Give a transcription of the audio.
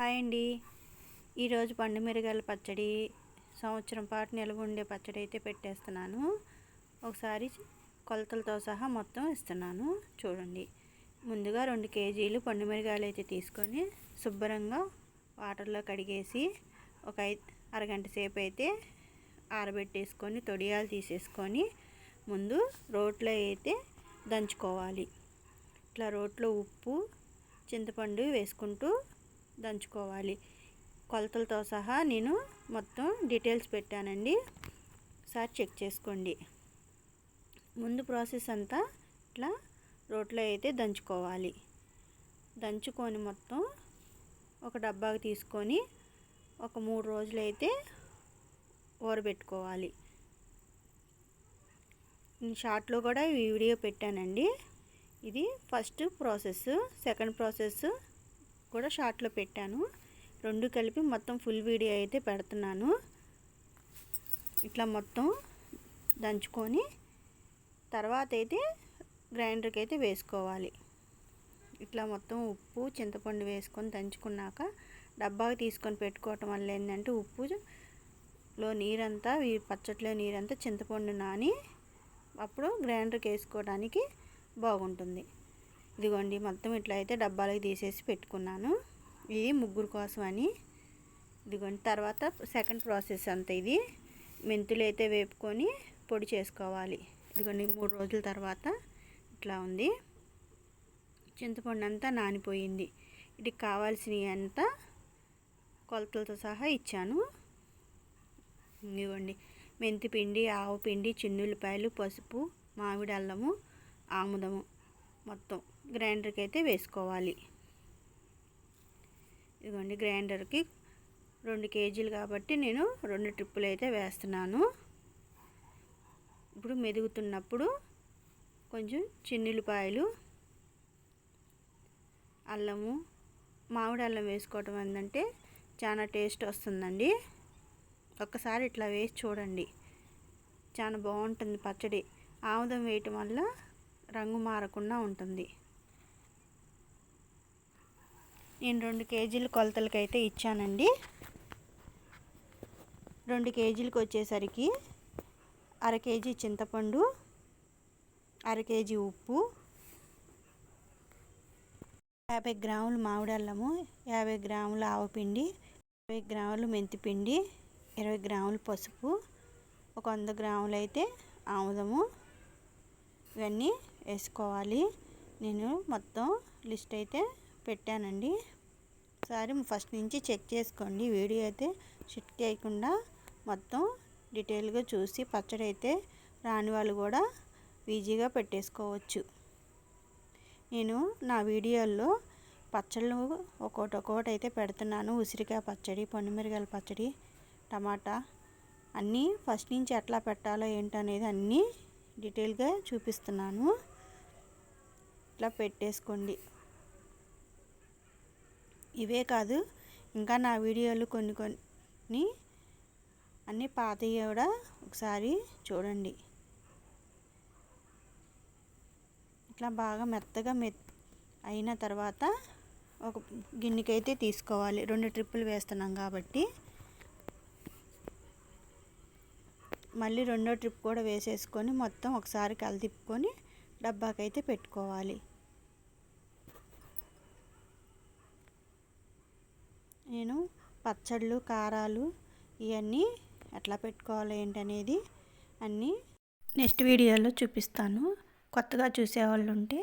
Hi అండి. ఈరోజు పండు మిరగాయల పచ్చడి, సంవత్సరం పాటు నిల్వ ఉండే పచ్చడి అయితే పెట్టేస్తున్నాను. ఒకసారి కొలతలతో సహా మొత్తం ఇస్తున్నాను చూడండి. ముందుగా 2 కేజీలు పండు మిరగాయలు అయితే తీసుకొని శుభ్రంగా వాటర్లో కడిగేసి ఒక అరగంట సేపు అయితే ఆరబెట్టేసుకొని తొడియాలు తీసేసుకొని ముందు రోట్లో అయితే దంచుకోవాలి. ఇట్లా రోట్లో ఉప్పు చింతపండు వేసుకుంటూ దంచుకోవాలి. కొలతలతో సహా నేను మొత్తం డీటెయిల్స్ పెట్టానండి, ఒకసారి చెక్ చేసుకోండి. ముందు ప్రాసెస్ అంతా ఇట్లా రోట్లో అయితే దంచుకోవాలి. దంచుకొని మొత్తం ఒక డబ్బాకి తీసుకొని ఒక 3 రోజులు అయితే ఊరబెట్టుకోవాలి. నేను షార్ట్లో కూడా ఈ వీడియో పెట్టానండి. ఇది ఫస్ట్ ప్రాసెస్. సెకండ్ ప్రాసెస్ కూడా షార్ట్లో పెట్టాను. 2 కలిపి మొత్తం ఫుల్ వీడియో అయితే పెడుతున్నాను. ఇట్లా మొత్తం దంచుకొని తర్వాత అయితే గ్రైండర్కి అయితే వేసుకోవాలి. ఇట్లా మొత్తం ఉప్పు చింతపండు వేసుకొని దంచుకున్నాక డబ్బాకి తీసుకొని పెట్టుకోవటం వల్ల ఏంటంటే ఉప్పులో నీరంతా, ఈ పచ్చట్లో నీరంతా చింతపండు నాని అప్పుడు గ్రైండర్కి వేసుకోవడానికి బాగుంటుంది. ఇదిగోండి మొత్తం ఇట్లా అయితే డబ్బాలకి తీసేసి పెట్టుకున్నాను. ఇది ముగ్గురు కోసం అని. ఇదిగోండి తర్వాత సెకండ్ ప్రాసెస్ అంతా ఇది. మెంతులు అయితే వేపుకొని పొడి చేసుకోవాలి. ఇదిగోండి 3 రోజుల తర్వాత ఇట్లా ఉంది. చింతపండు అంతా నానిపోయింది. ఇది కావాల్సినవి అంతా కొలతలతో సహా ఇచ్చాను. ఇదిగోండి మెంతి పిండి, ఆవు పిండి, చిన్నుల్లిపాయలు, పసుపు, మామిడి అల్లము, ఆముదము మొత్తం గ్రైండర్కి అయితే వేసుకోవాలి. ఇదిగోండి గ్రైండర్కి 2 కేజీలు కాబట్టి నేను 2 ట్రిప్పులు అయితే వేస్తున్నాను. ఇప్పుడు మెదుగుతున్నప్పుడు కొంచెం చిన్నుల్లిపాయలు, అల్లము, మామిడి అల్లం వేసుకోవటం ఏంటంటే చాలా టేస్ట్ వస్తుందండి. ఒక్కసారి ఇట్లా వేసి చూడండి, చాలా బాగుంటుంది పచ్చడి. ఆముదం వేయటం వల్ల రంగు మారకుండా ఉంటుంది. నేను 2 కేజీల కొలతలకి అయితే ఇచ్చానండి. 2 కేజీలకు వచ్చేసరికి 1/2 కేజీ చింతపండు, 1/2 కేజీ ఉప్పు, 50 గ్రాములు మామిడి అల్లము, 50 గ్రాముల ఆవపిండి, 50 గ్రాములు మెంతిపిండి, 20 గ్రాములు పసుపు, ఒక 100 గ్రాములు అయితే ఆముదము, ఇవన్నీ వేసుకోవాలి. నేను మొత్తం లిస్ట్ అయితే పెట్టానండి. ఒకసారి ఫస్ట్ నుంచి చెక్ చేసుకోండి. వీడియో అయితే షిట్ చేయకుండా మొత్తం డీటెయిల్గా చూసి పచ్చడి అయితే రాని వాళ్ళు కూడా ఈజీగా పెట్టేసుకోవచ్చు. నేను నా వీడియోల్లో పచ్చళ్ళు ఒక్కొక్కటి అయితే పెడుతున్నాను. ఉసిరికాయ పచ్చడి, పండుమిరగాయల పచ్చడి, టమాటా అన్నీ ఫస్ట్ నుంచి ఎట్లా పెట్టాలో ఏంటనేది అన్నీ డీటెయిల్గా చూపిస్తున్నాను. ఇట్లా పెట్టేసుకోండి. ఇవే కాదు, ఇంకా నా వీడియోలు కొన్ని అన్నీ పాతవి కూడా ఒకసారి చూడండి. ఇట్లా బాగా మెత్తగా అయిన తర్వాత ఒక గిన్నెకైతే తీసుకోవాలి. 2 ట్రిప్పులు వేస్తున్నాం కాబట్టి మళ్ళీ 2వ ట్రిప్ కూడా వేసేసుకొని మొత్తం ఒకసారి కలితిప్పుకొని డబ్బాకైతే పెట్టుకోవాలి. నేను పచ్చళ్ళు, కారాలు ఇవన్నీ ఎట్లా పెట్టుకోవాలి ఏంటనేది అన్నీ నెక్స్ట్ వీడియోలో చూపిస్తాను. కొత్తగా చూసేవాళ్ళు ఉంటే